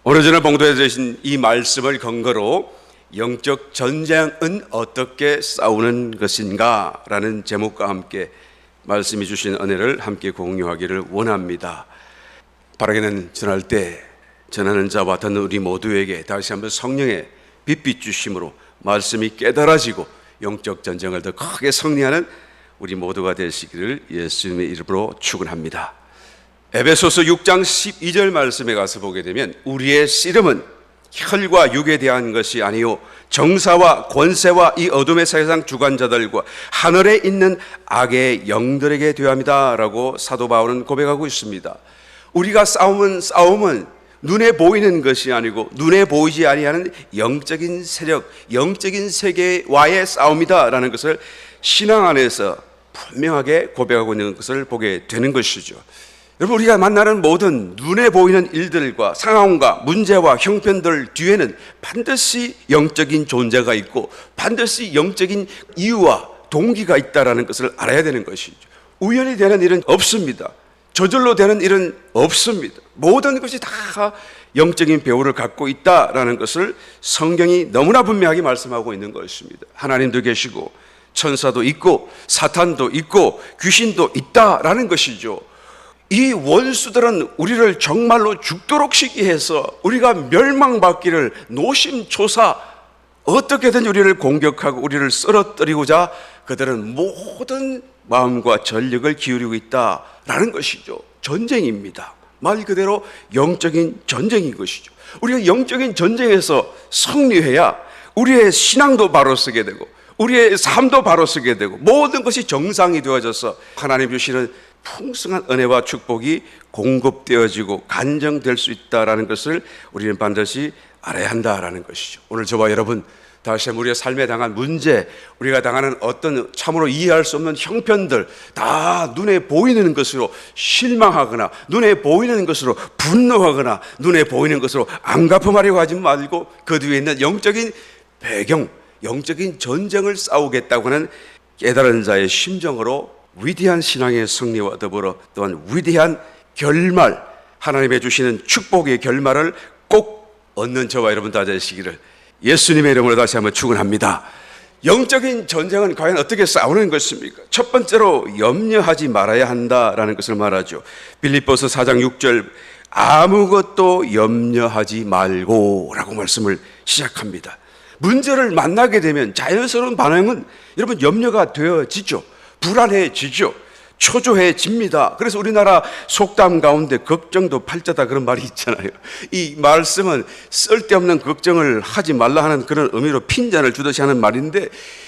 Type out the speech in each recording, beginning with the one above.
오래전에 봉독해 주신 이 말씀을 근거로 영적 전쟁은 어떻게 싸우는 것인가 라는 제목과 함께 말씀해 주신 은혜를 함께 공유하기를 원합니다. 바라기는 전할 때 전하는 자와 듣는 우리 모두에게 다시 한번 성령의 빛빛 주심으로 말씀이 깨달아지고 영적 전쟁을 더 크게 승리하는 우리 모두가 되시기를 예수님의 이름으로 축원합니다. 에베소서 6장 12절 말씀에 가서 보게 되면 우리의 씨름은 혈과 육에 대한 것이 아니요 정사와 권세와 이 어둠의 세상 주관자들과 하늘에 있는 악의 영들에게 되합니다 라고 사도 바울은 고백하고 있습니다. 우리가 싸움은 눈에 보이는 것이 아니고 눈에 보이지 아니하는 영적인 세력, 영적인 세계와의 싸움이다 라는 것을 신앙 안에서 분명하게 고백하고 있는 것을 보게 되는 것이죠. 여러분, 우리가 만나는 모든 눈에 보이는 일들과 상황과 문제와 형편들 뒤에는 반드시 영적인 존재가 있고 반드시 영적인 이유와 동기가 있다는 것을 알아야 되는 것이죠. 우연히 되는 일은 없습니다. 저절로 되는 일은 없습니다. 모든 것이 다 영적인 배후를 갖고 있다라는 것을 성경이 너무나 분명하게 말씀하고 있는 것입니다. 하나님도 계시고 천사도 있고 사탄도 있고 귀신도 있다라는 것이죠. 이 원수들은 우리를 정말로 죽도록 시기해서 우리가 멸망받기를 노심초사 어떻게든 우리를 공격하고 우리를 쓰러뜨리고자 그들은 모든 마음과 전력을 기울이고 있다라는 것이죠. 전쟁입니다. 말 그대로 영적인 전쟁인 것이죠. 우리가 영적인 전쟁에서 승리해야 우리의 신앙도 바로 서게 되고 우리의 삶도 바로 서게 되고 모든 것이 정상이 되어져서 하나님 주시는 풍성한 은혜와 축복이 공급되어지고 간정될 수 있다는 것을 우리는 반드시 알아야 한다는 것이죠. 오늘 저와 여러분 다시 한번 우리의 삶에 당한 문제, 우리가 당하는 어떤 참으로 이해할 수 없는 형편들 다 눈에 보이는 것으로 실망하거나 눈에 보이는 것으로 분노하거나 눈에 보이는 것으로 안갚음하려고 하지 말고 그 뒤에 있는 영적인 배경, 영적인 전쟁을 싸우겠다고 하는 깨달은 자의 심정으로 위대한 신앙의 승리와 더불어 또한 위대한 결말, 하나님의 주시는 축복의 결말을 꼭 얻는 저와 여러분 다 되시기를 예수님의 이름으로 다시 한번 축원합니다. 영적인 전쟁은 과연 어떻게 싸우는 것입니까? 첫 번째로 염려하지 말아야 한다라는 것을 말하죠. 빌립보서 4장 6절 아무것도 염려하지 말고 라고 말씀을 시작합니다. 문제를 만나게 되면 자연스러운 반응은 여러분 염려가 되어지죠. 불안해지죠. 초조해집니다. 그래서 우리나라 속담 가운데 걱정도 팔자다 그런 말이 있잖아요. 이 말씀은 쓸데없는 걱정을 하지 말라 하는 그런 의미로 핀잔을 주듯이 하는 말인데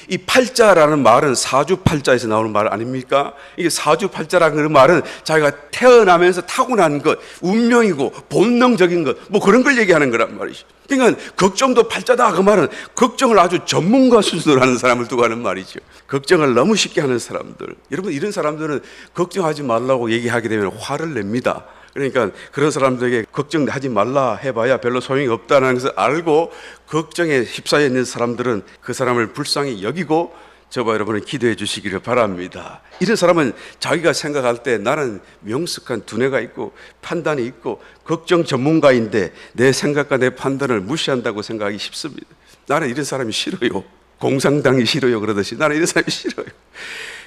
이 팔자라는 말은 사주팔자에서 나오는 말 아닙니까? 이게 사주팔자라는 그런 말은 자기가 태어나면서 타고난 것, 운명이고 본능적인 것 뭐 그런 걸 얘기하는 거란 말이죠. 그러니까 걱정도 팔자다 그 말은 걱정을 아주 전문가 수준으로 하는 사람을 두고 하는 말이죠. 걱정을 너무 쉽게 하는 사람들, 여러분 이런 사람들은 걱정하지 말라고 얘기하게 되면 화를 냅니다. 그러니까 그런 사람들에게 걱정하지 말라 해봐야 별로 소용이 없다는 것을 알고 걱정에 휩싸여 있는 사람들은 그 사람을 불쌍히 여기고 저와 여러분은 기도해 주시기를 바랍니다. 이런 사람은 자기가 생각할 때 나는 명석한 두뇌가 있고 판단이 있고 걱정 전문가인데 내 생각과 내 판단을 무시한다고 생각하기 쉽습니다. 나는 이런 사람이 싫어요. 공산당이 싫어요 그러듯이 나는 이런 사람이 싫어요.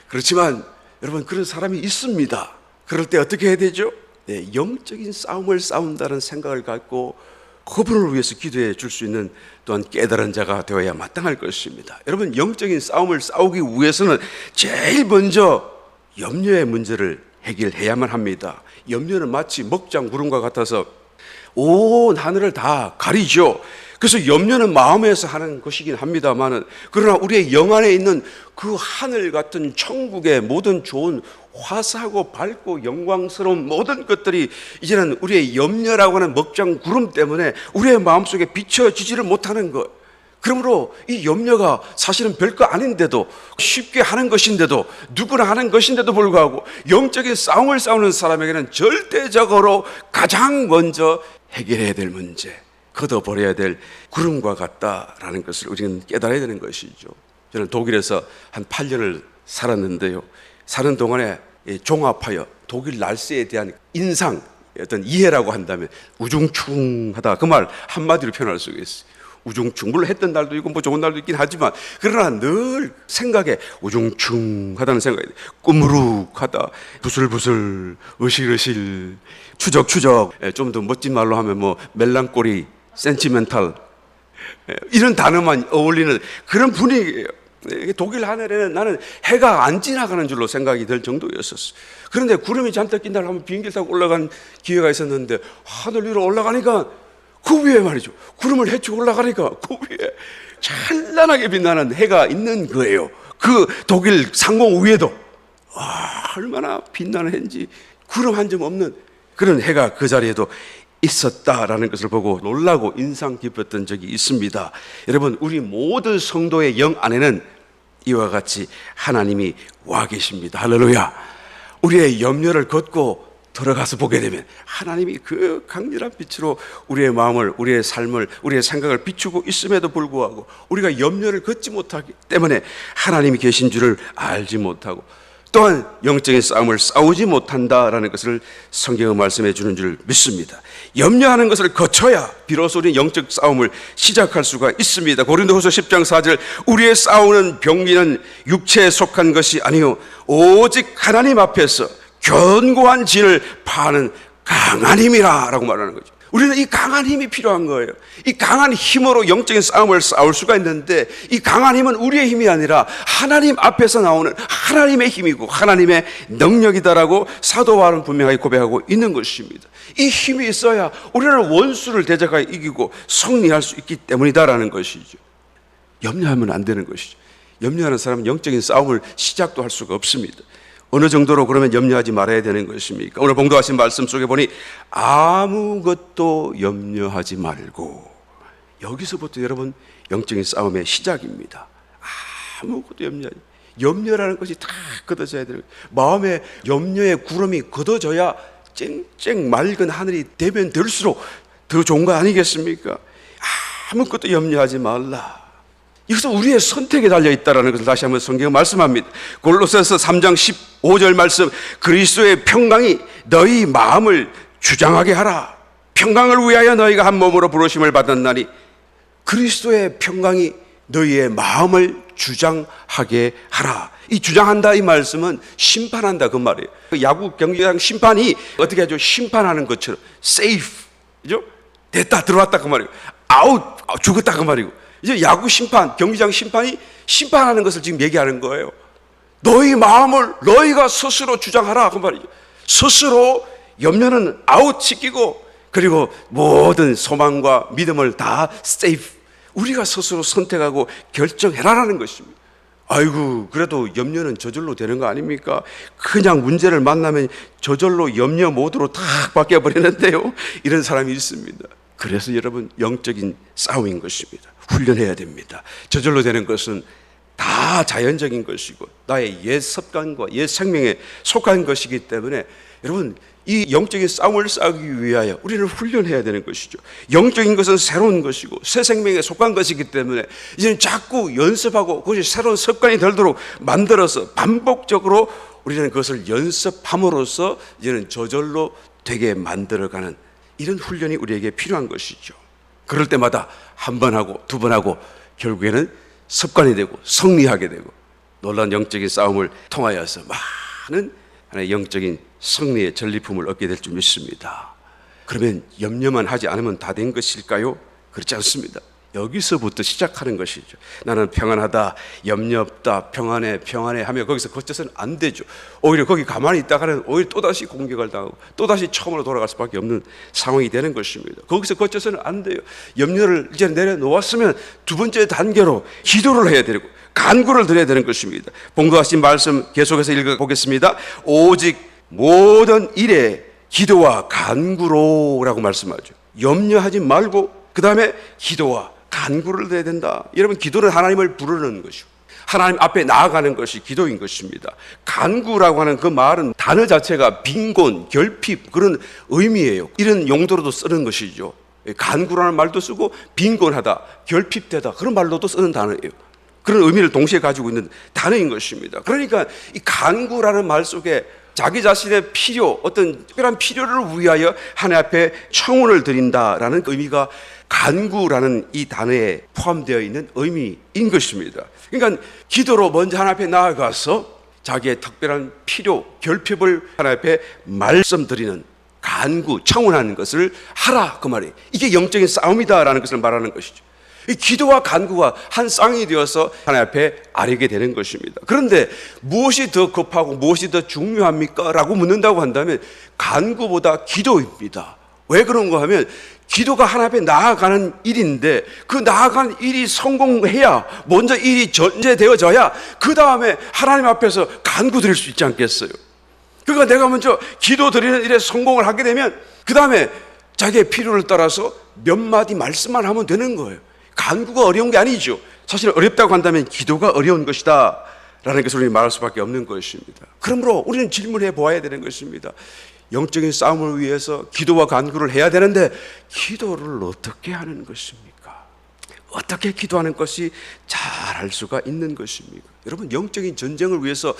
그렇지만 여러분 그런 사람이 있습니다. 그럴 때 어떻게 해야 되죠? 네, 영적인 싸움을 싸운다는 생각을 갖고 그분을 위해서 기도해 줄 수 있는 또한 깨달은 자가 되어야 마땅할 것입니다. 여러분 영적인 싸움을 싸우기 위해서는 제일 먼저 염려의 문제를 해결해야만 합니다. 염려는 마치 먹장 구름과 같아서 온 하늘을 다 가리죠. 그래서 염려는 마음에서 하는 것이긴 합니다만은 그러나 우리의 영 안에 있는 그 하늘 같은 천국의 모든 좋은 화사하고 밝고 영광스러운 모든 것들이 이제는 우리의 염려라고 하는 먹장 구름 때문에 우리의 마음속에 비춰지지를 못하는 것. 그러므로 이 염려가 사실은 별거 아닌데도 쉽게 하는 것인데도 누구나 하는 것인데도 불구하고 영적인 싸움을 싸우는 사람에게는 절대적으로 가장 먼저 해결해야 될 문제, 걷어버려야 될 구름과 같다라는 것을 우리는 깨달아야 되는 것이죠. 저는 독일에서 한 8년을 살았는데요. 사는 동안에 종합하여 독일 날씨에 대한 인상, 어떤 이해라고 한다면 우중충하다, 그 말 한마디로 표현할 수가 있어요. 우중충, 물론 했던 날도 있고 뭐 좋은 날도 있긴 하지만, 그러나 늘 생각에 우중충하다는 생각이 돼요. 꾸무룩하다, 부슬부슬, 으실으실, 추적추적, 좀 더 멋진 말로 하면 뭐 멜랑꼬리, 센티멘탈, 이런 단어만 어울리는 그런 분위기예요. 독일 하늘에는 나는 해가 안 지나가는 줄로 생각이 들 정도였었어. 그런데 구름이 잔뜩 낀 날 한번 비행기를 타고 올라간 기회가 있었는데, 하늘 위로 올라가니까 그 위에 말이죠, 구름을 헤치고 올라가니까 그 위에 찬란하게 빛나는 해가 있는 거예요. 그 독일 상공 위에도 얼마나 빛나는 해인지, 구름 한 점 없는 그런 해가 그 자리에도 있었다라는 것을 보고 놀라고 인상 깊었던 적이 있습니다. 여러분, 우리 모든 성도의 영 안에는 이와 같이 하나님이 와 계십니다. 할렐루야. 우리의 염려를 걷고 들어가서 보게 되면 하나님이 그 강렬한 빛으로 우리의 마음을, 우리의 삶을, 우리의 생각을 비추고 있음에도 불구하고 우리가 염려를 걷지 못하기 때문에 하나님이 계신 줄을 알지 못하고, 또한 영적인 싸움을 싸우지 못한다라는 것을 성경은 말씀해 주는 줄 믿습니다. 염려하는 것을 거쳐야 비로소 우리는 영적 싸움을 시작할 수가 있습니다. 고린도후서 10장 4절, 우리의 싸우는 병기는 육체에 속한 것이 아니요 오직 하나님 앞에서 견고한 진을 파는 강한 힘이라 라고 말하는 거죠. 우리는 이 강한 힘이 필요한 거예요. 이 강한 힘으로 영적인 싸움을 싸울 수가 있는데, 이 강한 힘은 우리의 힘이 아니라 하나님 앞에서 나오는 하나님의 힘이고 하나님의 능력이다라고 사도 바울은 분명하게 고백하고 있는 것입니다. 이 힘이 있어야 우리는 원수를 대적하여 이기고 승리할 수 있기 때문이다라는 것이죠. 염려하면 안 되는 것이죠. 염려하는 사람은 영적인 싸움을 시작도 할 수가 없습니다. 어느 정도로 그러면 염려하지 말아야 되는 것입니까? 오늘 봉독하신 말씀 속에 보니 아무것도 염려하지 말고, 여기서부터 여러분 영적인 싸움의 시작입니다. 아무것도 염려라는 것이 다 걷어져야 되는 거예요. 마음에 염려의 구름이 걷어져야 쨍쨍 맑은 하늘이 되면 될수록 더 좋은 거 아니겠습니까? 아무것도 염려하지 말라. 이것은 우리의 선택에 달려있다는 것을 다시 한번 성경은 말씀합니다. 골로새서 3장 15절 말씀, 그리스도의 평강이 너희 마음을 주장하게 하라. 평강을 위하여 너희가 한 몸으로 부르심을 받았나니, 그리스도의 평강이 너희의 마음을 주장하게 하라. 이 주장한다 이 말씀은 심판한다 그 말이에요. 야구 경기장 심판이 어떻게 하죠? 심판하는 것처럼 세이프, 그죠? 됐다, 들어왔다 그 말이에요. 아웃, 죽었다 그 말이고, 이제 야구 심판, 경기장 심판이 심판하는 것을 지금 얘기하는 거예요. 너희 마음을 너희가 스스로 주장하라 그 말이죠. 스스로 염려는 아웃시키고, 그리고 모든 소망과 믿음을 다 세이프, 우리가 스스로 선택하고 결정해라라는 것입니다. 아이고, 그래도 염려는 저절로 되는 거 아닙니까? 그냥 문제를 만나면 저절로 염려 모드로 탁 바뀌어버리는데요, 이런 사람이 있습니다. 그래서 여러분, 영적인 싸움인 것입니다. 훈련해야 됩니다. 저절로 되는 것은 다 자연적인 것이고 나의 옛 습관과 옛 생명에 속한 것이기 때문에, 여러분, 이 영적인 싸움을 싸우기 위하여 우리는 훈련해야 되는 것이죠. 영적인 것은 새로운 것이고 새 생명에 속한 것이기 때문에 이제는 자꾸 연습하고 그것이 새로운 습관이 되도록 만들어서 반복적으로 우리는 그것을 연습함으로써 이제는 저절로 되게 만들어가는 이런 훈련이 우리에게 필요한 것이죠. 그럴 때마다 한 번 하고 두 번 하고 결국에는 습관이 되고 승리하게 되고 놀라운 영적인 싸움을 통하여서 많은 하나의 영적인 승리의 전리품을 얻게 될 줄 믿습니다. 그러면 염려만 하지 않으면 다 된 것일까요? 그렇지 않습니다. 여기서부터 시작하는 것이죠. 나는 평안하다, 염려 없다, 평안해 하며 거기서 거쳐서는 안 되죠. 오히려 거기 가만히 있다가는 오히려 또다시 공격을 당하고 또다시 처음으로 돌아갈 수밖에 없는 상황이 되는 것입니다. 거기서 거쳐서는 안 돼요. 염려를 이제 내려놓았으면 두 번째 단계로 기도를 해야 되고 간구를 드려야 되는 것입니다. 봉독하신 말씀 계속해서 읽어보겠습니다. 오직 모든 일에 기도와 간구로 라고 말씀하죠. 염려하지 말고 그 다음에 기도와 간구를 드려야 된다. 여러분, 기도는 하나님을 부르는 것이고 하나님 앞에 나아가는 것이 기도인 것입니다. 간구라고 하는 그 말은 단어 자체가 빈곤, 결핍 그런 의미예요. 이런 용도로도 쓰는 것이죠. 간구라는 말도 쓰고 빈곤하다, 결핍되다 그런 말로도 쓰는 단어예요. 그런 의미를 동시에 가지고 있는 단어인 것입니다. 그러니까 이 간구라는 말 속에 자기 자신의 필요, 어떤 특별한 필요를 위하여 하나님 앞에 청혼을 드린다라는 의미가 간구라는 이 단어에 포함되어 있는 의미인 것입니다. 그러니까 기도로 먼저 하나님 앞에 나아가서 자기의 특별한 필요, 결핍을 하나님 앞에 말씀드리는 간구, 청혼하는 것을 하라 그 말이에요. 이게 영적인 싸움이다라는 것을 말하는 것이죠. 이 기도와 간구가 한 쌍이 되어서 하나님 앞에 아뢰게 되는 것입니다. 그런데 무엇이 더 급하고 무엇이 더 중요합니까? 라고 묻는다고 한다면 간구보다 기도입니다. 왜 그런가 하면 기도가 하나님 앞에 나아가는 일인데 그 나아가는 일이 성공해야, 먼저 일이 전제되어져야 그 다음에 하나님 앞에서 간구 드릴 수 있지 않겠어요? 그러니까 내가 먼저 기도 드리는 일에 성공을 하게 되면 그 다음에 자기의 필요를 따라서 몇 마디 말씀만 하면 되는 거예요. 간구가 어려운 게 아니죠. 사실 어렵다고 한다면 기도가 어려운 것이다 라는 것을 우리는 말할 수밖에 없는 것입니다. 그러므로 우리는 질문해 보아야 되는 것입니다. 영적인 싸움을 위해서 기도와 간구를 해야 되는데 기도를 어떻게 하는 것입니까? 어떻게 기도하는 것이 잘할 수가 있는 것입니까? 여러분, 영적인 전쟁을 위해서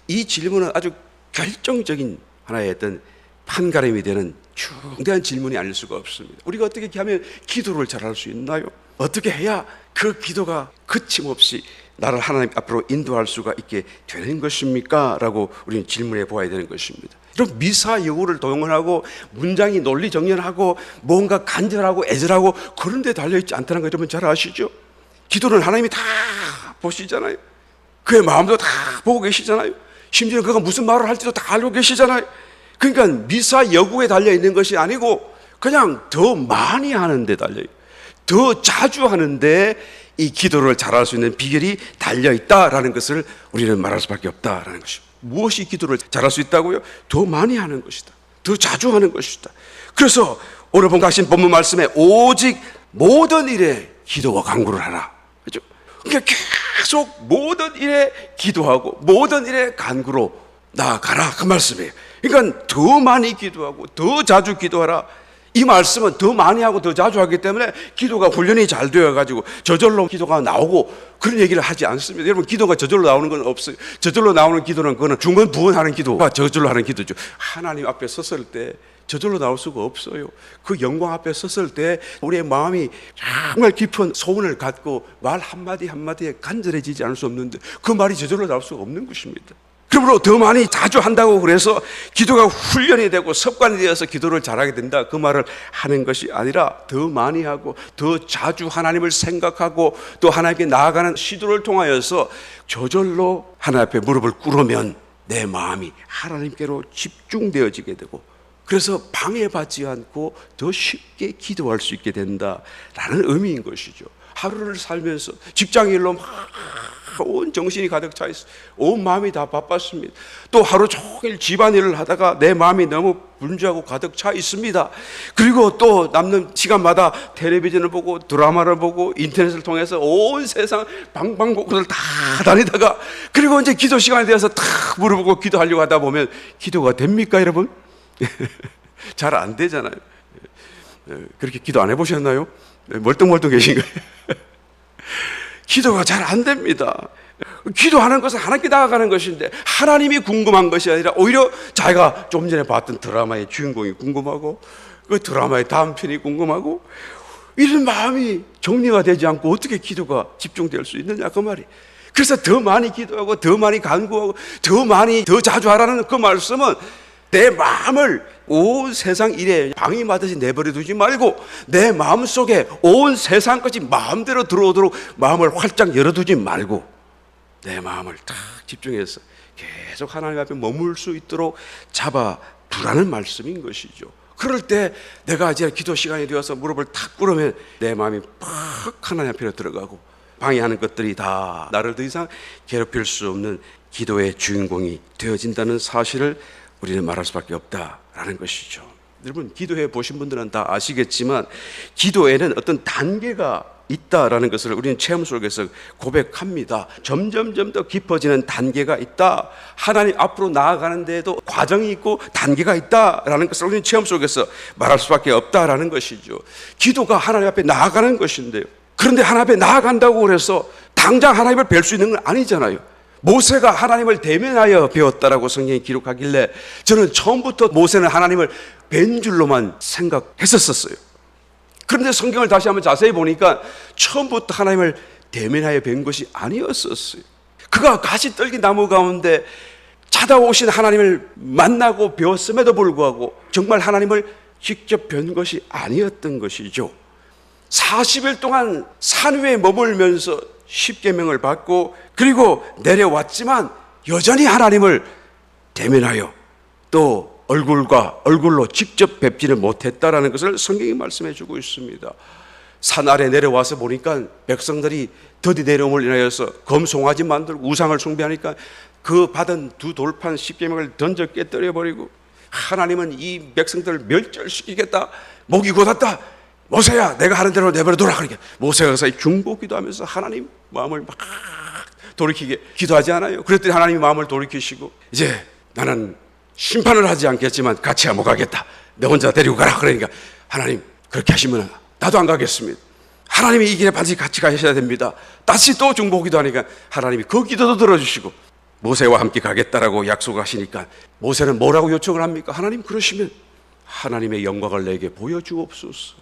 이 질문은 아주 결정적인 하나의 어떤 판가름이 되는 중대한 질문이 아닐 수가 없습니다. 우리가 어떻게 하면 기도를 잘할 수 있나요? 어떻게 해야 그 기도가 거침없이 나를 하나님 앞으로 인도할 수가 있게 되는 것입니까? 라고 우리는 질문해 보아야 되는 것입니다. 이런 미사여구를 동원하고 문장이 논리정연하고 뭔가 간절하고 애절하고 그런 데 달려있지 않다는 거 여러분 잘 아시죠? 기도는 하나님이 다 보시잖아요. 그의 마음도 다 보고 계시잖아요. 심지어 그가 무슨 말을 할지도 다 알고 계시잖아요. 그러니까 미사여구에 달려있는 것이 아니고 그냥 더 많이 하는 데 달려요. 더 자주 하는데 이 기도를 잘할 수 있는 비결이 달려있다라는 것을 우리는 말할 수밖에 없다라는 것입니다. 무엇이 기도를 잘할 수 있다고요? 더 많이 하는 것이다. 더 자주 하는 것이다. 그래서 오늘 본각신 본문 말씀에 오직 모든 일에 기도와 간구를 하라. 그렇죠? 그러니까 계속 모든 일에 기도하고 모든 일에 간구로 나아가라 그 말씀이에요. 그러니까 더 많이 기도하고 더 자주 기도하라. 이 말씀은 더 많이 하고 더 자주 하기 때문에 기도가 훈련이 잘 되어가지고 저절로 기도가 나오고 그런 얘기를 하지 않습니다. 여러분, 기도가 저절로 나오는 건 없어요. 저절로 나오는 기도는 그거는 중언부언하는 기도가 저절로 하는 기도죠. 하나님 앞에 섰을 때 저절로 나올 수가 없어요. 그 영광 앞에 섰을 때 우리의 마음이 정말 깊은 소원을 갖고 말 한마디 한마디에 간절해지지 않을 수 없는데 그 말이 저절로 나올 수가 없는 것입니다. 그러므로 더 많이 자주 한다고 그래서 기도가 훈련이 되고 습관이 되어서 기도를 잘하게 된다 그 말을 하는 것이 아니라 더 많이 하고 더 자주 하나님을 생각하고 또 하나님께 나아가는 시도를 통하여서 저절로 하나님 앞에 무릎을 꿇으면 내 마음이 하나님께로 집중되어지게 되고 그래서 방해받지 않고 더 쉽게 기도할 수 있게 된다라는 의미인 것이죠. 하루를 살면서 직장일로 막 온 정신이 가득 차 있어. 온 마음이 다 바빴습니다. 또 하루 종일 집안일을 하다가 내 마음이 너무 분주하고 가득 차 있습니다. 그리고 또 남는 시간마다 텔레비전을 보고 드라마를 보고 인터넷을 통해서 온 세상 방방곡곡을 다 다니다가 그리고 이제 기도 시간이 되어서 탁 물어보고 기도하려고 하다 보면 기도가 됩니까, 여러분? 잘 안 되잖아요. 그렇게 기도 안 해보셨나요? 멀뚱멀뚱 계신 거예요. 기도가 잘 안 됩니다. 기도하는 것은 하나님께 나아가는 것인데 하나님이 궁금한 것이 아니라 오히려 자기가 좀 전에 봤던 드라마의 주인공이 궁금하고 그 드라마의 다음 편이 궁금하고 이런 마음이 정리가 되지 않고 어떻게 기도가 집중될 수 있느냐 그 말이. 그래서 더 많이 기도하고 더 많이 간구하고 더 많이 더 자주 하라는 그 말씀은 내 마음을 온 세상 일에 방임하듯이 내버려 두지 말고 내 마음속에 온 세상 것이 마음대로 들어오도록 마음을 활짝 열어두지 말고 내 마음을 딱 집중해서 계속 하나님 앞에 머물 수 있도록 잡아두라는 말씀인 것이죠. 그럴 때 내가 이제 기도 시간이 되어서 무릎을 탁 꿇으면 내 마음이 팍 하나님 앞으로 들어가고 방해하는 것들이 다 나를 더 이상 괴롭힐 수 없는 기도의 주인공이 되어진다는 사실을 우리는 말할 수밖에 없다라는 것이죠. 여러분, 기도해 보신 분들은 다 아시겠지만 기도에는 어떤 단계가 있다라는 것을 우리는 체험 속에서 고백합니다. 점점 더 깊어지는 단계가 있다. 하나님 앞으로 나아가는 데에도 과정이 있고 단계가 있다라는 것을 우리는 체험 속에서 말할 수밖에 없다라는 것이죠. 기도가 하나님 앞에 나아가는 것인데요. 그런데 하나님 앞에 나아간다고 해서 당장 하나님을 뵐 수 있는 건 아니잖아요. 모세가 하나님을 대면하여 배웠다라고 성경이 기록하길래 저는 처음부터 모세는 하나님을 뵌 줄로만 생각했었어요. 그런데 성경을 다시 한번 자세히 보니까 처음부터 하나님을 대면하여 뵌 것이 아니었었어요. 그가 가시떨기 나무 가운데 찾아오신 하나님을 만나고 배웠음에도 불구하고 정말 하나님을 직접 뵌 것이 아니었던 것이죠. 40일 동안 산 위에 머물면서 십계명을 받고 그리고 내려왔지만 여전히 하나님을 대면하여 또 얼굴로 직접 뵙지는 못했다라는 것을 성경이 말씀해 주고 있습니다. 산 아래 내려와서 보니까 백성들이 더디 내려옴을 인하여서 검송아지 만들고 우상을 숭배하니까 그 받은 두 돌판 십계명을 던져 깨뜨려 버리고 하나님은 이 백성들을 멸절시키겠다, 목이 곧았다, 모세야 내가 하는 대로 내버려둬라. 그러니까 모세가 가서 중보 기도하면서 하나님 마음을 막 돌이키게 기도하지 않아요? 그랬더니 하나님이 마음을 돌이키시고 이제 나는 심판을 하지 않겠지만 같이 못 가겠다, 내 혼자 데리고 가라. 그러니까 하나님 그렇게 하시면 나도 안 가겠습니다. 하나님이 이 길에 반드시 같이 가셔야 됩니다. 다시 또 중보 기도하니까 하나님이 그 기도도 들어주시고 모세와 함께 가겠다라고 약속하시니까 모세는 뭐라고 요청을 합니까? 하나님 그러시면 하나님의 영광을 내게 보여주옵소서.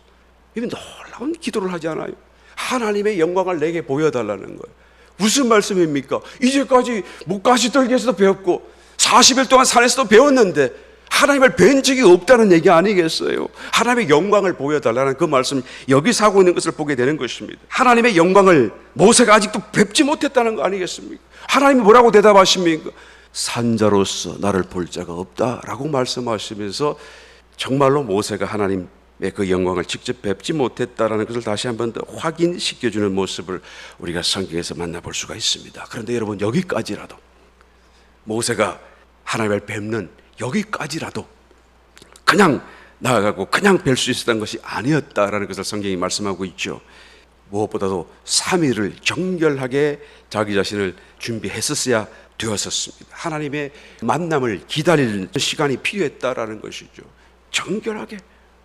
이건 놀라운 기도를 하지 않아요? 하나님의 영광을 내게 보여달라는 거예요. 무슨 말씀입니까? 이제까지 가시떨기에서도 배웠고 40일 동안 산에서도 배웠는데 하나님을 뵌 적이 없다는 얘기 아니겠어요? 하나님의 영광을 보여달라는 그 말씀, 여기서 하고 있는 것을 보게 되는 것입니다. 하나님의 영광을 모세가 아직도 뵙지 못했다는 거 아니겠습니까? 하나님이 뭐라고 대답하십니까? 산자로서 나를 볼 자가 없다라고 말씀하시면서 정말로 모세가 하나님의 그 영광을 직접 뵙지 못했다라는 것을 다시 한 번 더 확인시켜주는 모습을 우리가 성경에서 만나볼 수가 있습니다. 그런데 여러분, 여기까지라도 모세가 하나님을 뵙는 여기까지라도 그냥 나아가고 그냥 뵐 수 있었던 것이 아니었다라는 것을 성경이 말씀하고 있죠. 무엇보다도 3일을 정결하게 자기 자신을 준비했었어야 되었었습니다. 하나님의 만남을 기다리는 시간이 필요했다라는 것이죠. 정결하게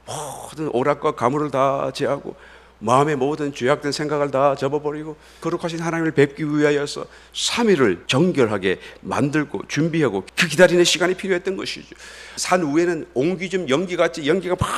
모든 오락과 가물을 다 제하고 마음의 모든 죄악된 생각을 다 접어버리고 거룩하신 하나님을 뵙기 위하여서 3일을 정결하게 만들고 준비하고 그 기다리는 시간이 필요했던 것이죠. 산 위에는 옹기좀 연기같이 연기가 막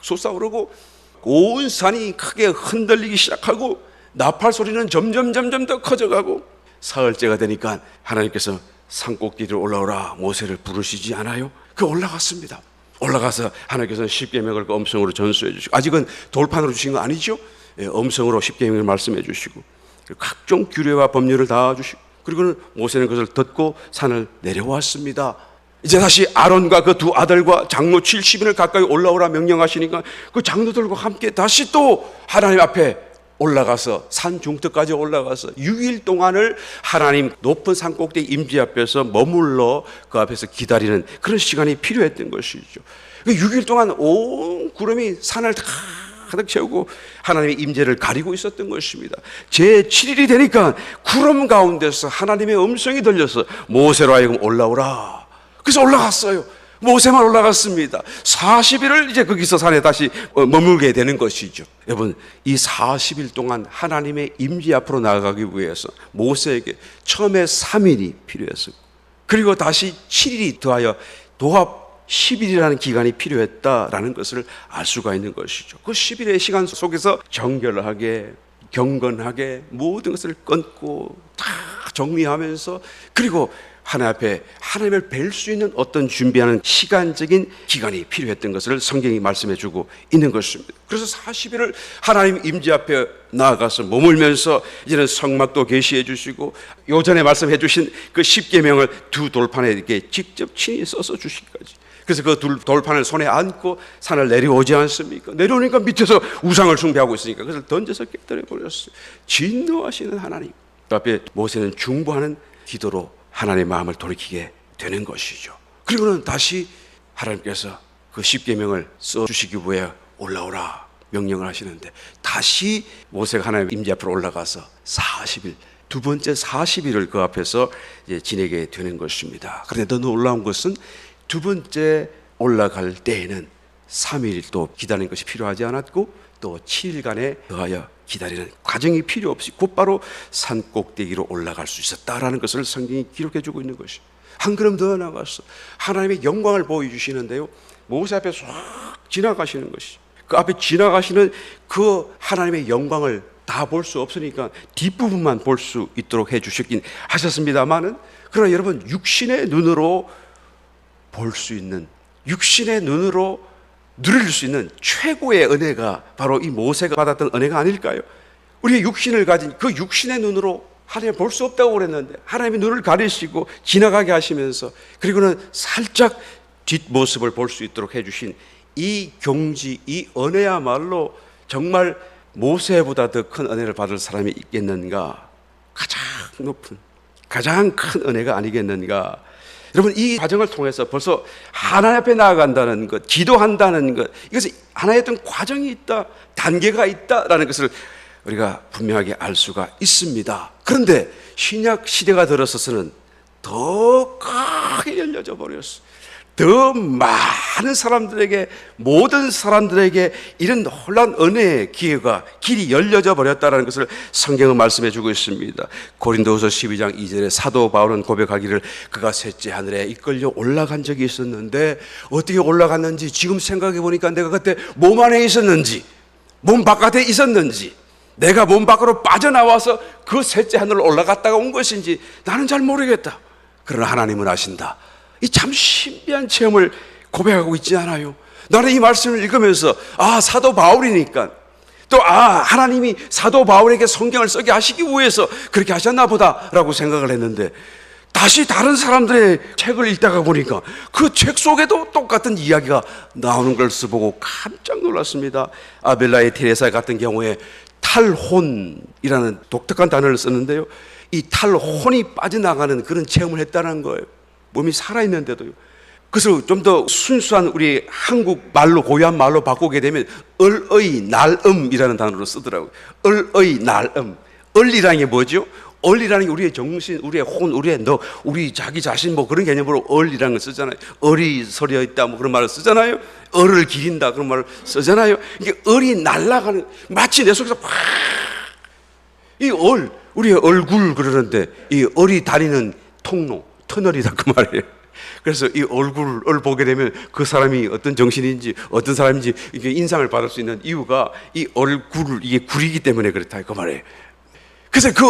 솟아오르고 온 산이 크게 흔들리기 시작하고 나팔 소리는 점점 더 커져가고 사흘째가 되니까 하나님께서 산꼭대기로 올라오라 모세를 부르시지 않아요? 그 올라갔습니다. 올라가서 하나님께서는 십계명을 그 음성으로 전수해 주시고, 아직은 돌판으로 주신 거 아니죠? 예, 음성으로 십계명을 말씀해 주시고 각종 규례와 법률을 다 주시고, 그리고는 모세는 그것을 듣고 산을 내려왔습니다. 이제 다시 아론과 그 두 아들과 장로 70인을 가까이 올라오라 명령하시니까 그 장로들과 함께 다시 또 하나님 앞에 올라가서 산 중턱까지 올라가서 6일 동안을 하나님 높은 산 꼭대기 임재 앞에서 머물러 그 앞에서 기다리는 그런 시간이 필요했던 것이죠. 6일 동안 온 구름이 산을 가득 채우고 하나님의 임재를 가리고 있었던 것입니다. 제7일이 되니까 구름 가운데서 하나님의 음성이 들려서 모세로 하여금 올라오라. 그래서 올라갔어요. 모세만 올라갔습니다. 40일을 이제 거기서 산에 다시 머물게 되는 것이죠. 여러분, 이 40일 동안 하나님의 임재 앞으로 나아가기 위해서 모세에게 처음에 3일이 필요했었고, 그리고 다시 7일이 더하여 도합 10일이라는 기간이 필요했다라는 것을 알 수가 있는 것이죠. 그 10일의 시간 속에서 정결하게 경건하게 모든 것을 끊고 다 정리하면서, 그리고 하나님 앞에 하나님을 뵐 수 있는 어떤 준비하는 시간적인 기간이 필요했던 것을 성경이 말씀해 주고 있는 것입니다. 그래서 40일을 하나님 임재 앞에 나아가서 머물면서 이제는 성막도 계시해 주시고 요전에 말씀해 주신 그 십계명을 두 돌판에 이렇게 직접 친히 써서 주시기까지. 그래서 그 돌판을 손에 안고 산을 내려오지 않습니까? 내려오니까 밑에서 우상을 숭배하고 있으니까 그것을 던져서 깨뜨려 버렸어요. 진노하시는 하나님 앞에 모세는 중보하는 기도로 하나님의 마음을 돌이키게 되는 것이죠. 그리고는 다시 하나님께서 그 십계명을 써주시기 위해 올라오라 명령을 하시는데 다시 모세가 하나님 임재 앞으로 올라가서 40일, 두 번째 40일을 그 앞에서 이제 지내게 되는 것입니다. 그런데 더 놀라운 것은 두 번째 올라갈 때에는 3일 또 기다리는 것이 필요하지 않았고 또 7일간에 더하여 기다리는 과정이 필요 없이 곧바로 산 꼭대기로 올라갈 수 있었다라는 것을 성경이 기록해 주고 있는 것이. 한 걸음 더 나가서 하나님의 영광을 보여주시는데요, 모세 앞에 싹 지나가시는 것이, 그 앞에 지나가시는 그 하나님의 영광을 다 볼 수 없으니까 뒷부분만 볼 수 있도록 해주셨긴 하셨습니다만은, 그러나 여러분, 육신의 눈으로 볼 수 있는, 육신의 눈으로 누릴 수 있는 최고의 은혜가 바로 이 모세가 받았던 은혜가 아닐까요? 우리의 육신을 가진 그 육신의 눈으로 하나님 볼 수 없다고 그랬는데 하나님의 눈을 가리시고 지나가게 하시면서, 그리고는 살짝 뒷모습을 볼 수 있도록 해주신 이 경지, 이 은혜야말로 정말 모세보다 더 큰 은혜를 받을 사람이 있겠는가? 가장 높은, 가장 큰 은혜가 아니겠는가? 여러분, 이 과정을 통해서 벌써 하나님 앞에 나아간다는 것, 기도한다는 것, 이것은 하나의 어떤 과정이 있다, 단계가 있다라는 것을 우리가 분명하게 알 수가 있습니다. 그런데 신약 시대가 들어서서는 더 크게 열려져 버렸어. 더 많은 사람들에게, 모든 사람들에게 이런 놀라운 은혜의 기회가, 길이 열려져 버렸다는 것을 성경은 말씀해 주고 있습니다. 고린도후서 12장 2절에 사도 바울은 고백하기를, 그가 셋째 하늘에 이끌려 올라간 적이 있었는데, 어떻게 올라갔는지 지금 생각해 보니까 내가 그때 몸 안에 있었는지 몸 바깥에 있었는지, 내가 몸 밖으로 빠져나와서 그 셋째 하늘로 올라갔다가 온 것인지 나는 잘 모르겠다. 그러나 하나님은 아신다. 이 참 신비한 체험을 고백하고 있지 않아요? 나는 이 말씀을 읽으면서 사도 바울이니까, 또 하나님이 사도 바울에게 성경을 쓰게 하시기 위해서 그렇게 하셨나 보다라고 생각을 했는데, 다시 다른 사람들의 책을 읽다가 보니까 그 책 속에도 똑같은 이야기가 나오는 것을 보고 깜짝 놀랐습니다. 아벨라의 테레사 같은 경우에 탈혼이라는 독특한 단어를 쓰는데요, 이 탈혼이 빠져나가는 그런 체험을 했다는 거예요. 몸이 살아있는데도요. 그래서 좀 더 순수한 우리 한국 말로, 고유한 말로 바꾸게 되면 을의 날음이라는 단어로 쓰더라고요. 을의 날음. 을이라는 게 뭐죠? 을이라는 게 우리의 정신, 우리의 혼, 우리의 너, 우리 자기 자신 뭐 그런 개념으로 을이라는 걸 쓰잖아요. 을이 서려 있다 뭐 그런 말을 쓰잖아요. 을을 기린다 그런 말을 쓰잖아요. 이게 을이 날아가는, 마치 내 속에서 팍, 이 을, 우리의 얼굴 그러는데 이 을이 다니는 통로, 터널이다 그 말이에요. 그래서 이 얼굴을 보게 되면 그 사람이 어떤 정신인지 어떤 사람인지 이게 인상을 받을 수 있는 이유가 이 얼굴을, 이게 굴이기 때문에 그렇다 그 말이에요. 그래서 그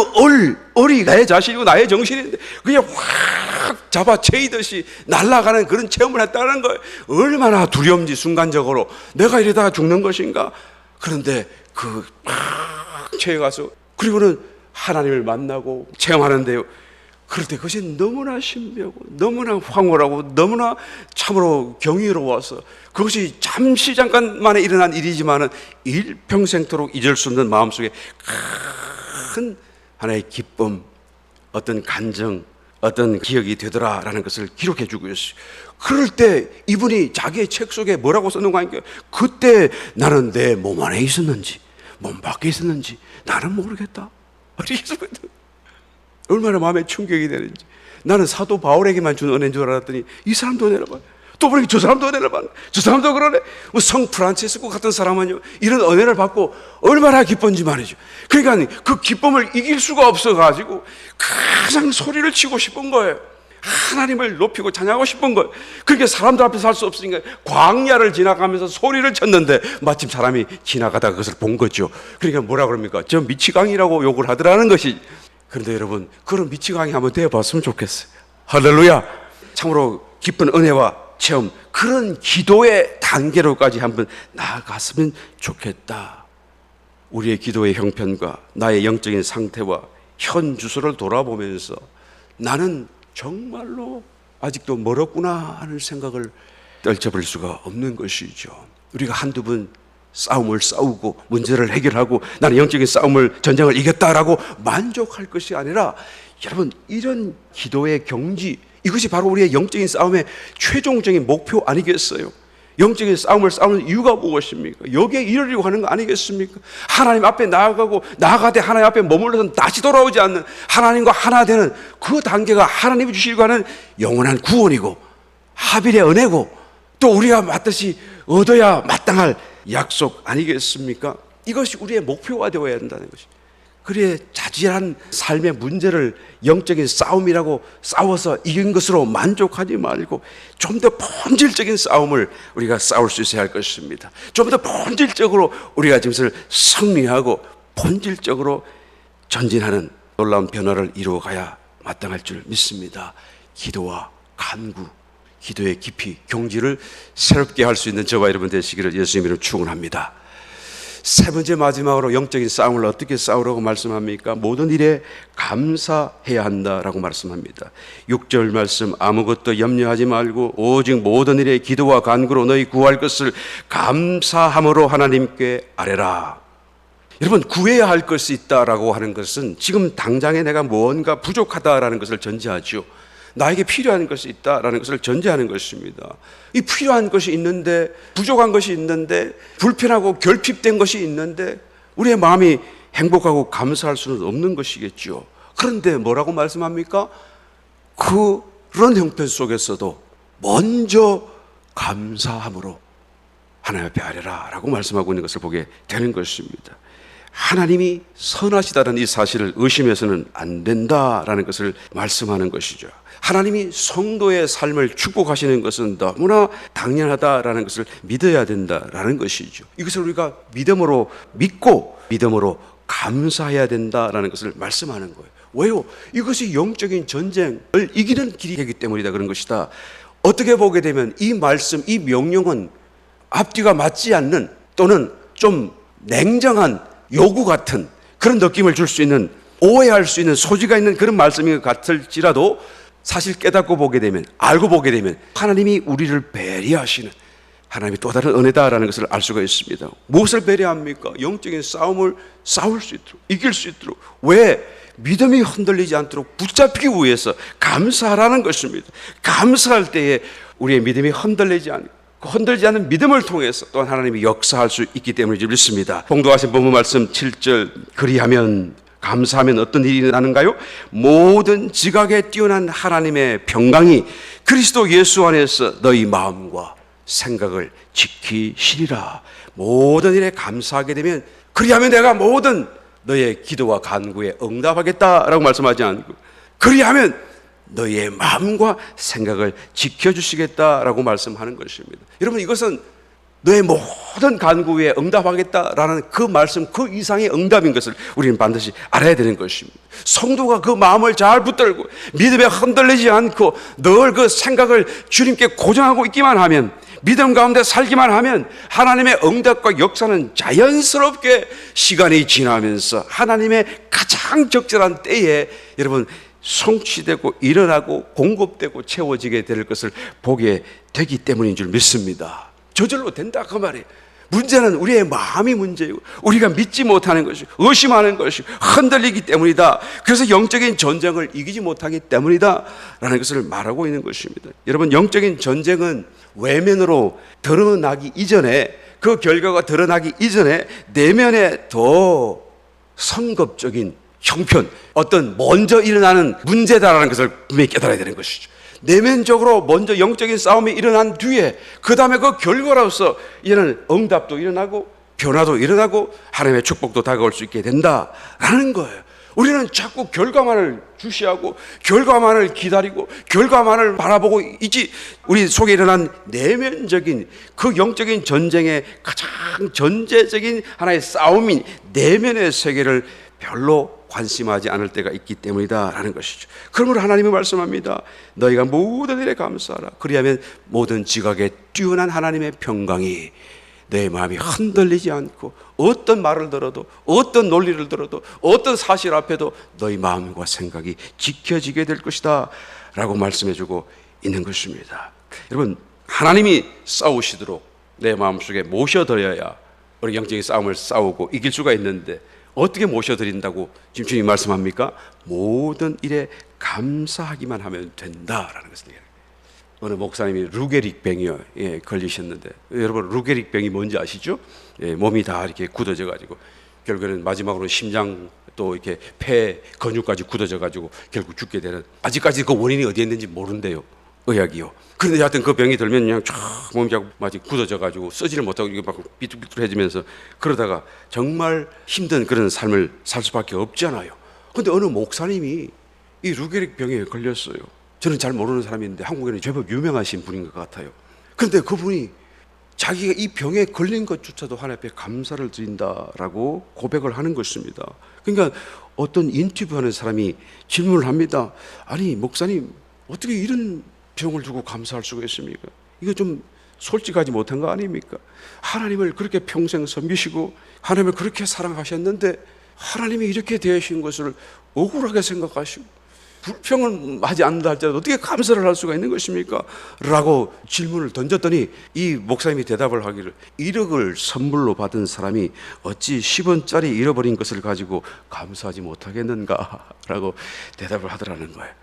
을이 나의 자신이고 나의 정신인데 그냥 확 잡아채이듯이 날아가는 그런 체험을 했다는 거예요. 얼마나 두려운지 순간적으로 내가 이러다가 죽는 것인가. 그런데 그 확 채워가서, 그리고는 하나님을 만나고 체험하는데요, 그럴 때 그것이 너무나 신비하고 너무나 황홀하고 너무나 참으로 경이로워서, 그것이 잠시 잠깐만에 일어난 일이지만은 일평생토록 잊을 수 없는 마음속에 큰 하나의 기쁨, 어떤 간정, 어떤 기억이 되더라라는 것을 기록해 주고 있어요. 그럴 때 이분이 자기의 책 속에 뭐라고 썼는가 하니까, 그때 나는 내 몸 안에 있었는지 몸 밖에 있었는지 나는 모르겠다. 얼마나 마음에 충격이 되는지. 나는 사도 바울에게만 준 은혜인 줄 알았더니 이 사람도 은혜를 받네. 또 보니까 저 사람도 은혜를 받네. 저 사람도 그러네. 성 프란치스코 같은 사람은요, 이런 은혜를 받고 얼마나 기쁜지 말이죠. 그러니까 그 기쁨을 이길 수가 없어가지고 가장 소리를 치고 싶은 거예요. 하나님을 높이고 찬양하고 싶은 거예요. 그러니까 사람들 앞에서 할 수 없으니까 광야를 지나가면서 소리를 쳤는데 마침 사람이 지나가다가 그것을 본 거죠. 그러니까 뭐라 그럽니까? 저 미치광이라고 욕을 하더라는 것이. 그런데 여러분, 그런 미치광이 한번 되어봤으면 좋겠어요. 할렐루야. 참으로 기쁜 은혜와 체험, 그런 기도의 단계로까지 한번 나아갔으면 좋겠다. 우리의 기도의 형편과 나의 영적인 상태와 현 주소를 돌아보면서 나는 정말로 아직도 멀었구나 하는 생각을 떨쳐버릴 수가 없는 것이죠. 우리가 한두 번 싸움을 싸우고 문제를 해결하고 나는 영적인 전쟁을 이겼다라고 만족할 것이 아니라, 여러분, 이런 기도의 경지, 이것이 바로 우리의 영적인 싸움의 최종적인 목표 아니겠어요? 영적인 싸움을 싸우는 이유가 무엇입니까? 여기에 이르려고 하는 거 아니겠습니까? 하나님 앞에 나아가되 하나님 앞에 머물러서 다시 돌아오지 않는, 하나님과 하나 되는 그 단계가 하나님이 주시려고 하는 영원한 구원이고 하빌의 은혜고, 또 우리가 얻어야 마땅할 약속 아니겠습니까? 이것이 우리의 목표가 되어야 한다는 것입니다. 그래 자잘한 삶의 문제를 영적인 싸움이라고 싸워서 이긴 것으로 만족하지 말고 좀 더 본질적인 싸움을 우리가 싸울 수 있어야 할 것입니다. 좀 더 본질적으로 우리가 지금을 승리하고 본질적으로 전진하는 놀라운 변화를 이루어가야 마땅할 줄 믿습니다. 기도와 간구, 기도의 깊이, 경지를 새롭게 할 수 있는 저와 여러분 되시기를 예수님 이름으로 축원합니다. 세 번째 마지막으로 영적인 싸움을 어떻게 싸우라고 말씀합니까? 모든 일에 감사해야 한다라고 말씀합니다. 6절 말씀, 아무것도 염려하지 말고 오직 모든 일에 기도와 간구로 너희 구할 것을 감사함으로 하나님께 아뢰라. 여러분, 구해야 할 것이 있다라고 하는 것은 지금 당장에 내가 무언가 부족하다라는 것을 전제하죠. 나에게 필요한 것이 있다라는 것을 전제하는 것입니다. 이 필요한 것이 있는데, 부족한 것이 있는데, 불편하고 결핍된 것이 있는데 우리의 마음이 행복하고 감사할 수는 없는 것이겠죠. 그런데 뭐라고 말씀합니까? 그런 형편 속에서도 먼저 감사함으로 하나님 앞에 아뢰라 라고 말씀하고 있는 것을 보게 되는 것입니다. 하나님이 선하시다는 이 사실을 의심해서는 안 된다라는 것을 말씀하는 것이죠. 하나님이 성도의 삶을 축복하시는 것은 너무나 당연하다라는 것을 믿어야 된다라는 것이죠. 이것을 우리가 믿음으로 믿고 믿음으로 감사해야 된다라는 것을 말씀하는 거예요. 왜요? 이것이 영적인 전쟁을 이기는 길이 되기 때문이다 그런 것이다. 어떻게 보게 되면 이 말씀, 이 명령은 앞뒤가 맞지 않는 또는 좀 냉정한 요구 같은 그런 느낌을 줄 수 있는, 오해할 수 있는 소지가 있는 그런 말씀인 것 같을지라도 사실 깨닫고 보게 되면, 알고 보게 되면 하나님이 우리를 배려하시는 하나님의 또 다른 은혜다라는 것을 알 수가 있습니다. 무엇을 배려합니까? 영적인 싸움을 싸울 수 있도록, 이길 수 있도록. 왜? 믿음이 흔들리지 않도록 붙잡기 위해서 감사하라는 것입니다. 감사할 때에 우리의 믿음이 흔들리지 않는 믿음을 통해서 또한 하나님이 역사할 수 있기 때문에 믿습니다. 봉독하신 본문 말씀 7절, 그리하면, 감사하면 어떤 일이 일어나는가요? 모든 지각에 뛰어난 하나님의 평강이 그리스도 예수 안에서 너희 마음과 생각을 지키시리라. 모든 일에 감사하게 되면, 그리하면 내가 모든 너의 기도와 간구에 응답하겠다라고 말씀하지 않고, 그리하면 너희의 마음과 생각을 지켜주시겠다라고 말씀하는 것입니다. 여러분, 이것은 너의 모든 간구에 응답하겠다라는 그 말씀, 그 이상의 응답인 것을 우리는 반드시 알아야 되는 것입니다. 성도가 그 마음을 잘 붙들고 믿음에 흔들리지 않고 늘 그 생각을 주님께 고정하고 있기만 하면, 믿음 가운데 살기만 하면 하나님의 응답과 역사는 자연스럽게 시간이 지나면서 하나님의 가장 적절한 때에 여러분 성취되고 일어나고 공급되고 채워지게 될 것을 보게 되기 때문인 줄 믿습니다. 저절로 된다 그 말이에요. 문제는 우리의 마음이 문제이고 우리가 믿지 못하는 것이, 의심하는 것이, 흔들리기 때문이다. 그래서 영적인 전쟁을 이기지 못하기 때문이다 라는 것을 말하고 있는 것입니다. 여러분, 영적인 전쟁은 외면으로 드러나기 이전에, 그 결과가 드러나기 이전에 내면에 더 성급적인 형편, 어떤 먼저 일어나는 문제다라는 것을 분명히 깨달아야 되는 것이죠. 내면적으로 먼저 영적인 싸움이 일어난 뒤에 그 다음에 그 결과로서 이런 응답도 일어나고 변화도 일어나고 하나님의 축복도 다가올 수 있게 된다라는 거예요. 우리는 자꾸 결과만을 주시하고 결과만을 기다리고 결과만을 바라보고 있지, 우리 속에 일어난 내면적인 그 영적인 전쟁의 가장 전제적인 하나의 싸움인 내면의 세계를 별로 관심하지 않을 때가 있기 때문이다라는 것이죠. 그러므로 하나님이 말씀합니다. 너희가 모든 일에 감사하라. 그리하면 모든 지각에 뛰어난 하나님의 평강이 내 마음이 흔들리지 않고 어떤 말을 들어도, 어떤 논리를 들어도, 어떤 사실 앞에도 너희 마음과 생각이 지켜지게 될 것이다 라고 말씀해주고 있는 것입니다. 여러분, 하나님이 싸우시도록 내 마음속에 모셔드려야 우리 영적인 싸움을 싸우고 이길 수가 있는데, 어떻게 모셔드린다고 지금 주님이 말씀합니까? 모든 일에 감사하기만 하면 된다라는 것을 얘기해요. 어느 목사님이 루게릭병에 걸리셨는데, 여러분 루게릭병이 뭔지 아시죠? 몸이 다 이렇게 굳어져 가지고 결국에는 마지막으로 심장 또 이렇게 폐 근육까지 굳어져 가지고 결국 죽게 되는, 아직까지 그 원인이 어디에 있는지 모른대요. 의학이요. 그런데 하여튼 그 병이 들면 그냥 쫙 몸이 마치 굳어져가지고 쓰지를 못하고 이게 막 삐뚤삐뚤해지면서 그러다가 정말 힘든 그런 삶을 살 수밖에 없잖아요. 근데 어느 목사님이 이 루게릭 병에 걸렸어요. 저는 잘 모르는 사람인데 한국에는 제법 유명하신 분인 것 같아요. 그런데 그분이 자기가 이 병에 걸린 것조차도 하나님 앞에 감사를 드린다라고 고백을 하는 것입니다. 그러니까 어떤 인터뷰하는 사람이 질문을 합니다. 아니 목사님 어떻게 이런 병을 두고 감사할 수가 있습니까? 이거 좀 솔직하지 못한 거 아닙니까? 하나님을 그렇게 평생 섬기시고 하나님을 그렇게 사랑하셨는데 하나님이 이렇게 대하신 것을 억울하게 생각하시고 불평을 하지 않는다 할지라도 어떻게 감사를 할 수가 있는 것입니까? 라고 질문을 던졌더니 이 목사님이 대답을 하기를 1억을 선물로 받은 사람이 어찌 10원짜리 잃어버린 것을 가지고 감사하지 못하겠는가? 라고 대답을 하더라는 거예요.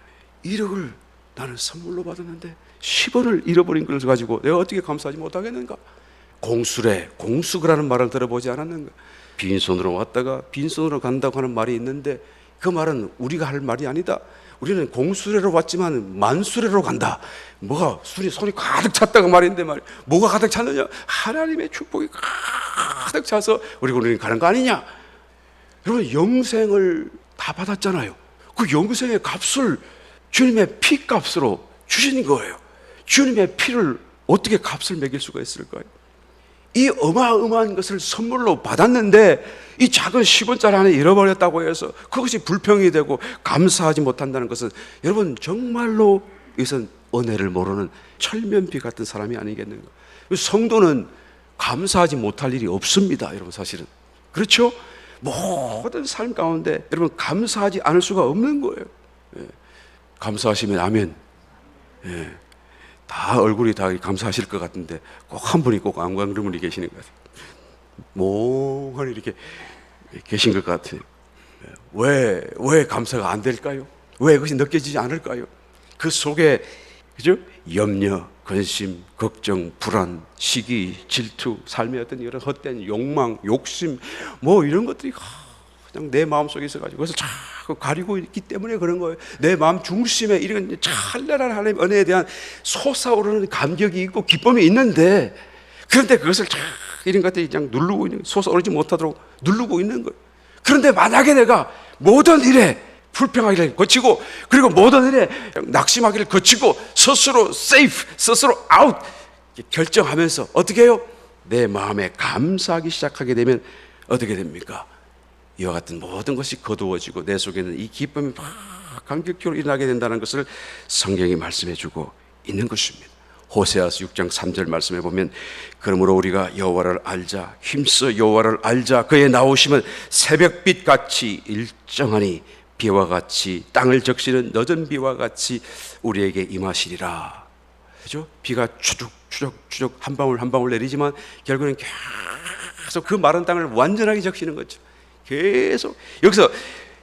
1억을 나는 선물로 받았는데 10원을 잃어버린 것을 가지고 내가 어떻게 감사하지 못하겠는가? 공수라는 말을 들어보지 않았는가? 빈손으로 왔다가 빈손으로 간다고 하는 말이 있는데 그 말은 우리가 할 말이 아니다. 우리는 공수레로 왔지만 만수레로 간다. 뭐가 손이 가득 찼다고 말인데 말이야. 뭐가 가득 찼느냐? 하나님의 축복이 가득 차서 우리는 가는 거 아니냐? 여러분 영생을 다 받았잖아요. 그 영생의 값을 주님의 피값으로 주신 거예요. 주님의 피를 어떻게 값을 매길 수가 있을까요? 이 어마어마한 것을 선물로 받았는데 이 작은 10원짜리 하나 잃어버렸다고 해서 그것이 불평이 되고 감사하지 못한다는 것은 여러분 정말로 이것은 은혜를 모르는 철면피 같은 사람이 아니겠는가? 성도는 감사하지 못할 일이 없습니다. 여러분 사실은 그렇죠? 모든 삶 가운데 여러분 감사하지 않을 수가 없는 거예요. 감사하시면 아멘. 다 얼굴이 다 감사하실 것 같은데 꼭 한 분이 꼭 안 그런 분이 계시는 것 같아요. 몽환히 이렇게 계신 것 같아요. 왜 감사가 안 될까요? 왜 그것이 느껴지지 않을까요? 그 속에 그죠? 염려, 근심, 걱정, 불안, 시기, 질투, 삶의 어떤 이런 헛된 욕망, 욕심 뭐 이런 것들이 그냥 내 마음속에 있어가지고 그래서 자꾸 가리고 있기 때문에 그런 거예요. 내 마음 중심에 이런 찬란한 하나님의 은혜에 대한 솟아오르는 감격이 있고 기쁨이 있는데 그런데 그것을 이런 것들이 그냥 누르고 있는, 솟아오르지 못하도록 누르고 있는 거예요. 그런데 만약에 내가 모든 일에 불평하기를 거치고 그리고 모든 일에 낙심하기를 거치고 스스로 세이프, 스스로 아웃 결정하면서 어떻게 해요? 내 마음에 감사하기 시작하게 되면 어떻게 됩니까? 이와 같은 모든 것이 거두어지고 내 속에는 이 기쁨이 막 감격적으로 일어나게 된다는 것을 성경이 말씀해 주고 있는 것입니다. 호세아서 6장 3절 말씀해 보면 그러므로 우리가 여호와를 알자 힘써 여호와를 알자 그의 나오심은 새벽빛같이 일정하니 비와 같이 땅을 적시는 늦은 비와 같이 우리에게 임하시리라. 그죠? 비가 추적 한 방울 한 방울 내리지만 결국은 계속 그 마른 땅을 완전하게 적시는 거죠. 계속 여기서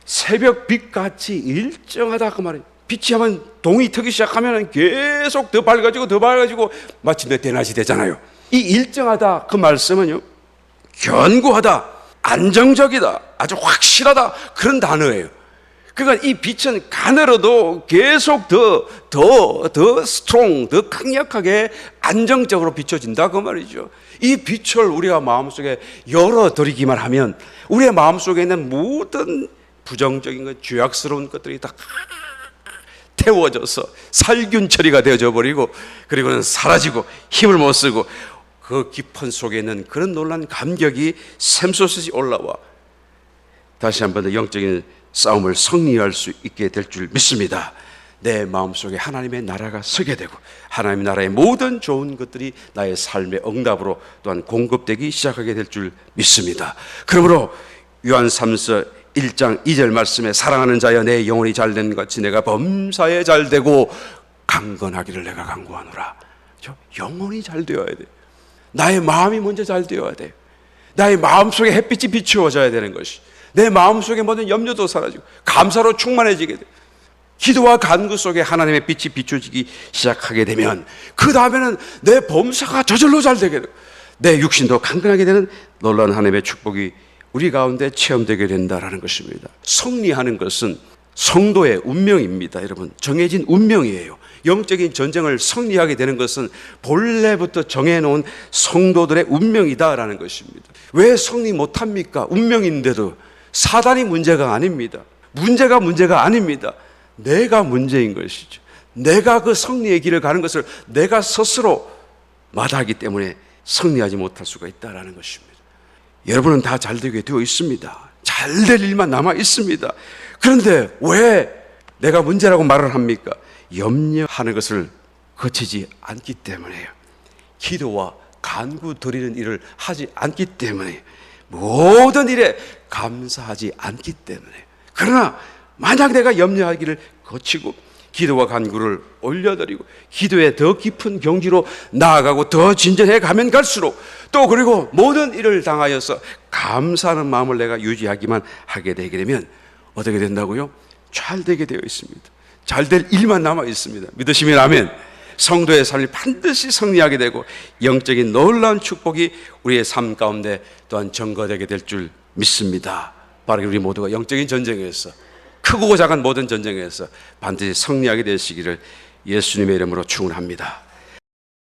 새벽 빛같이 일정하다 그 말이에요. 빛이 하면 동이 트기 시작하면 계속 더 밝아지고 마침내 대낮이 되잖아요. 이 일정하다 그 말씀은요 견고하다, 안정적이다, 아주 확실하다 그런 단어예요. 그러니까 이 빛은 가늘어도 계속 더 스트롱, 더 강력하게 안정적으로 비춰진다 그 말이죠. 이 빛을 우리가 마음속에 열어드리기만 하면 우리의 마음속에 있는 모든 부정적인 것, 죄악스러운 것들이 다 태워져서 살균 처리가 되어져 버리고 그리고는 사라지고 힘을 못 쓰고 그 깊은 속에 있는 그런 놀라운 감격이 샘솟이 올라와 다시 한번 더 영적인 싸움을 승리할 수 있게 될 줄 믿습니다. 내 마음속에 하나님의 나라가 서게 되고 하나님의 나라의 모든 좋은 것들이 나의 삶의 응답으로 또한 공급되기 시작하게 될 줄 믿습니다. 그러므로 요한 3서 1장 2절 말씀에 사랑하는 자여 내 영혼이 잘된 것 같이 내가 범사에 잘되고 강건하기를 내가 간구하노라. 영혼이 잘 되어야 돼. 나의 마음이 먼저 잘 되어야 돼. 나의 마음속에 햇빛이 비추어져야 되는 것이 내 마음속에 모든 염려도 사라지고 감사로 충만해지게 돼. 기도와 간구 속에 하나님의 빛이 비춰지기 시작하게 되면 그 다음에는 내 범사가 저절로 잘 되게 되고 내 육신도 강건하게 되는 놀라운 하나님의 축복이 우리 가운데 체험되게 된다라는 것입니다. 승리하는 것은 성도의 운명입니다. 여러분 정해진 운명이에요. 영적인 전쟁을 승리하게 되는 것은 본래부터 정해놓은 성도들의 운명이다라는 것입니다. 왜 승리 못합니까? 운명인데도. 사단이 문제가 아닙니다. 문제가 아닙니다. 내가 문제인 것이죠. 내가 그 승리의 길을 가는 것을 내가 스스로 마다하기 때문에 승리하지 못할 수가 있다라는 것입니다. 여러분은 다 잘 되게 되어 있습니다. 잘 될 일만 남아 있습니다. 그런데 왜 내가 문제라고 말을 합니까? 염려하는 것을 거치지 않기 때문에요. 기도와 간구 드리는 일을 하지 않기 때문에, 모든 일에 감사하지 않기 때문에. 그러나 만약 내가 염려하기를 거치고 기도와 간구를 올려드리고 기도에 더 깊은 경지로 나아가고 더 진전해 가면 갈수록, 또 그리고 모든 일을 당하여서 감사하는 마음을 내가 유지하기만 하게 되게 되면 어떻게 된다고요? 잘 되게 되어 있습니다. 잘 될 일만 남아 있습니다. 믿으시면 아멘. 성도의 삶이 반드시 승리하게 되고 영적인 놀라운 축복이 우리의 삶 가운데 또한 증거되게 될 줄 믿습니다. 바로 우리 모두가 영적인 전쟁에서, 크고 작은 모든 전쟁에서 반드시 승리하게 되시기를 예수님의 이름으로 축원합니다.